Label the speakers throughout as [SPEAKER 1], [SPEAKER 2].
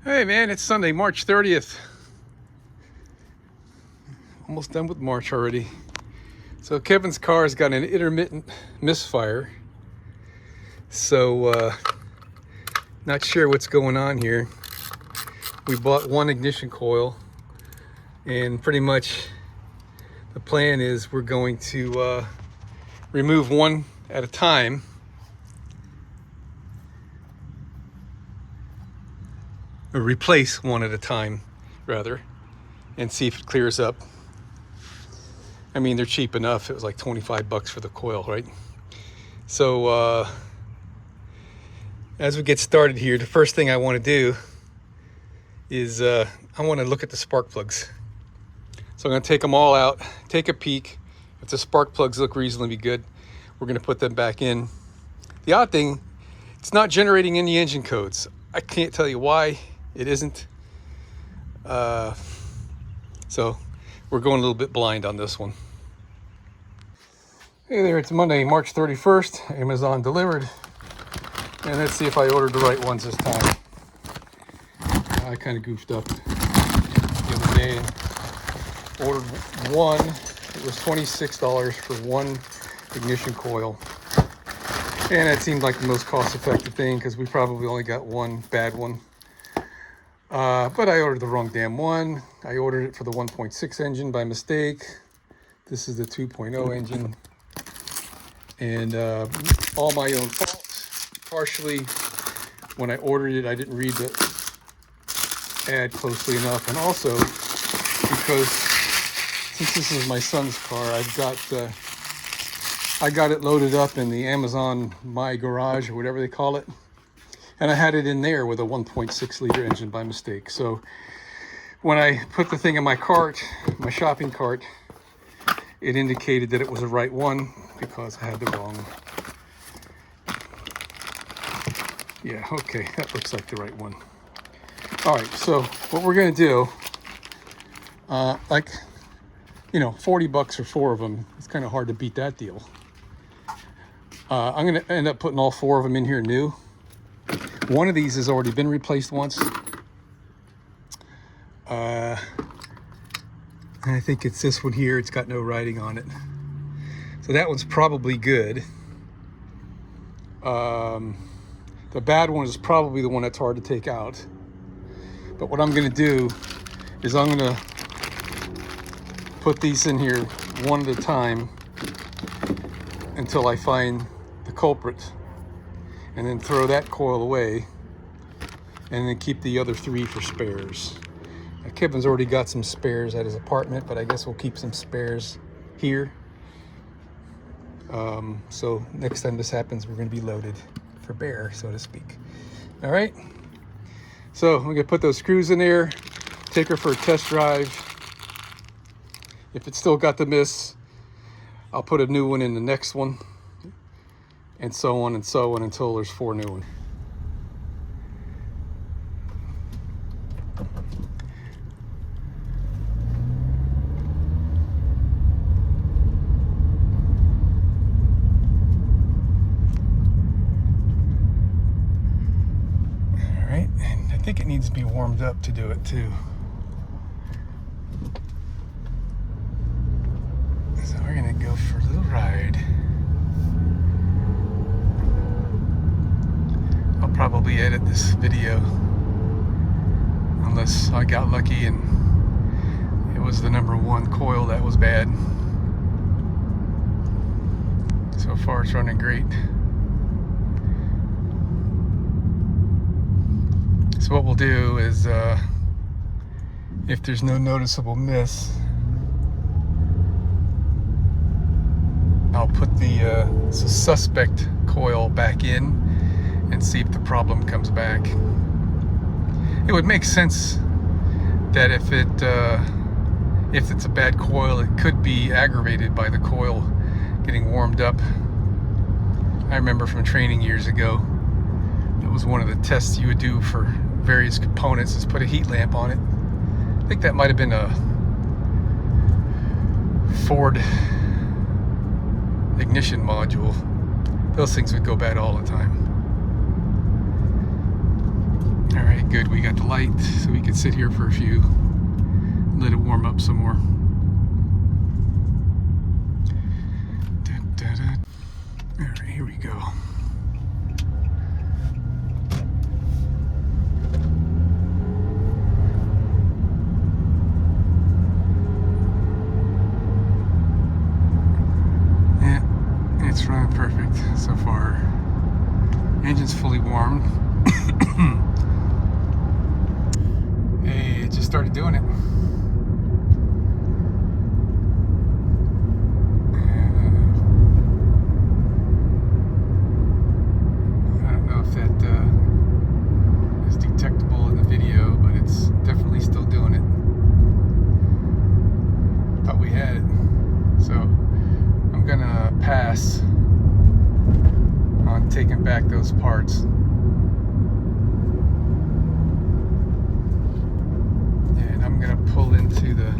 [SPEAKER 1] Hey man, it's Sunday, March 30th. Almost done with March already. So Kevin's car's got an intermittent misfire. So not sure what's going on here. We bought one ignition coil, and pretty much the plan is we're going to remove one at a time. Or replace one at a time, rather, and see if it clears up. I mean, they're cheap enough. It was like 25 bucks for the coil, right? So as we get started here, the first thing I want to do is I want to look at the spark plugs. So I'm going to take them all out, take a peek. If the spark plugs look reasonably good, we're going to put them back in. The odd thing, it's not generating any engine codes. I can't tell you why it isn't. So we're going a little bit blind on this one. Hey there, it's Monday, March 31st. Amazon delivered. And let's see if I ordered the right ones this time. I kind of goofed up the other day and ordered one. It was $26 for one ignition coil. And that seemed like the most cost-effective thing because we probably only got one bad one. But I ordered the wrong damn one. I ordered it for the 1.6 engine by mistake. This is the 2.0 engine. And all my own fault. Partially, when I ordered it, I didn't read the ad closely enough. And also, because since this is my son's car, I got it loaded up in the Amazon My Garage, or whatever they call it. And I had it in there with a 1.6 liter engine by mistake. So when I put the thing in my cart, my shopping cart, it indicated that it was the right one because I had the wrong. Yeah, okay, that looks like the right one. All right, so what we're gonna do, 40 bucks for four of them. It's kind of hard to beat that deal. I'm gonna end up putting all four of them in here new. One of these has already been replaced once. And I think it's this one here. It's got no writing on it. So that one's probably good. The bad one is probably the one that's hard to take out. But what I'm gonna do is I'm gonna put these in here one at a time until I find the culprit, and then throw that coil away, and then keep the other three for spares. Now, Kevin's already got some spares at his apartment, but I guess we'll keep some spares here. So next time this happens, we're going to be loaded for bear, so to speak. All right. So I'm going to put those screws in there, take her for a test drive. If it's still got the miss, I'll put a new one in the next one. And so on until there's four new ones. All right, and I think it needs to be warmed up to do it too. So we're gonna go for a little ride. I'll probably edit this video unless I got lucky and it was the number one coil that was bad. So far it's running great. So what we'll do is if there's no noticeable miss, I'll put the suspect coil back in and see if the problem comes back. It would make sense that if it's a bad coil, it could be aggravated by the coil getting warmed up. I remember from training years ago, it was one of the tests you would do for various components is put a heat lamp on it. I think that might have been a Ford ignition module. Those things would go bad all the time. All right, good. We got the light, so we can sit here for a few. Let it warm up some more. All right, here we go. Yeah, it's running perfect so far. Engine's fully warmed. Hey, it just started doing it. I don't know if that is detectable in the video, but it's definitely still doing it. Thought we had it. So I'm gonna pass on taking back those parts. And I'm gonna pull into the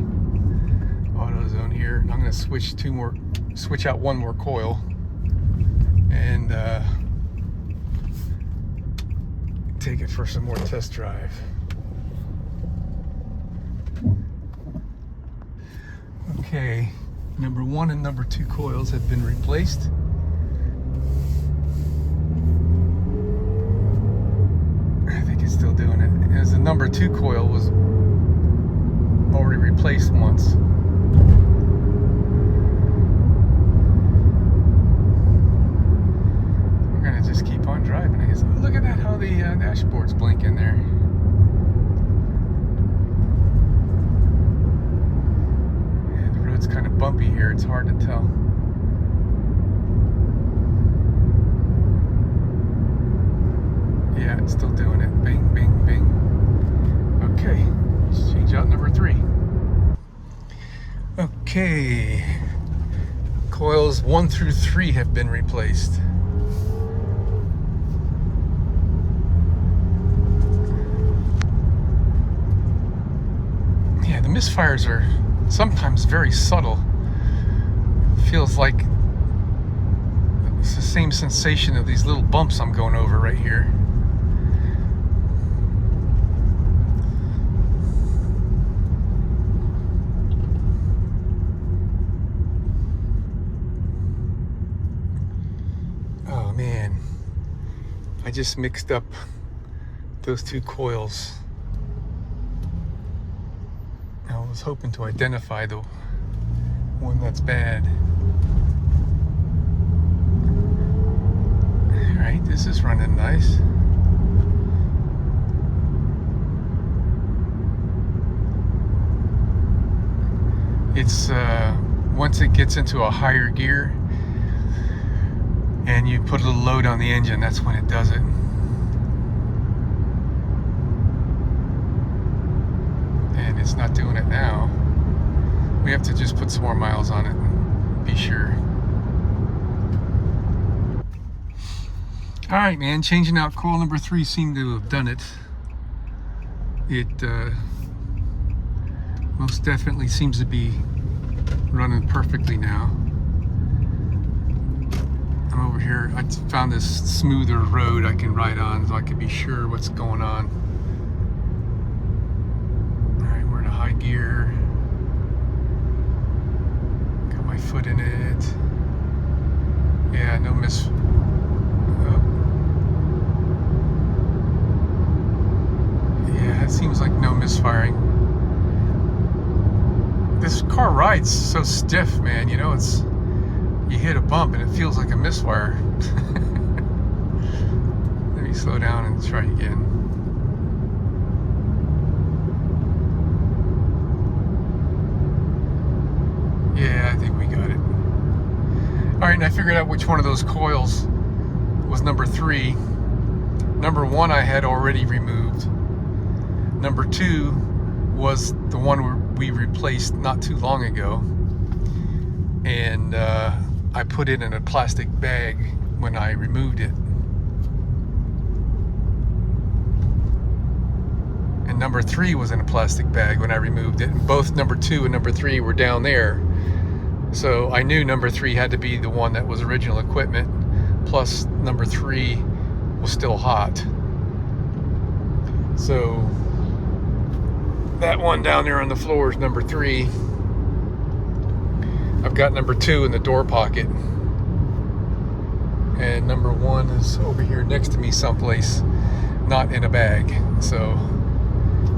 [SPEAKER 1] AutoZone here. I'm gonna switch out one more coil and take it for some more test drive. Okay, number 1 and number 2 coils have been replaced. I think it's still doing it. As the number 2 coil was already replaced once. We're gonna just keep on driving, I guess. Look at that, how the dashboard's blinking there. Yeah, the road's kind of bumpy here, it's hard to tell. Yeah, it's still doing it. Bing, bing, bing. Okay, let's change out number 3. Okay, coils 1 through 3 have been replaced. Yeah, the misfires are sometimes very subtle. It feels like it's the same sensation of these little bumps I'm going over right here. Oh man, I just mixed up those 2 coils. I was hoping to identify the one that's bad. Alright, this is running nice. It's once it gets into a higher gear and you put a little load on the engine, that's when it does it. And it's not doing it now. We have to just put some more miles on it and be sure. Alright man, changing out coil number 3 seemed to have done it. It most definitely seems to be running perfectly now. I'm over here, I found this smoother road I can ride on so I can be sure what's going on. Alright, we're in a high gear. Got my foot in it. Yeah, no miss. Yeah, it seems like no misfiring. This car rides so stiff, man. You know, it's, you hit a bump and it feels like a misfire. Let me slow down and try again. Yeah, I think we got it. All right, and I figured out which one of those coils was number 3. Number 1 I had already removed. Number 2 was the one we replaced not too long ago. And I put it in a plastic bag when I removed it. And number 3 was in a plastic bag when I removed it. And both number 2 and number 3 were down there. So I knew number 3 had to be the one that was original equipment. Plus number 3 was still hot. So that one down there on the floor is number 3. I've got number 2 in the door pocket. And number 1 is over here next to me someplace, not in a bag. So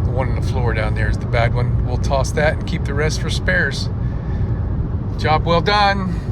[SPEAKER 1] the one on the floor down there is the bad one. We'll toss that and keep the rest for spares. Job well done.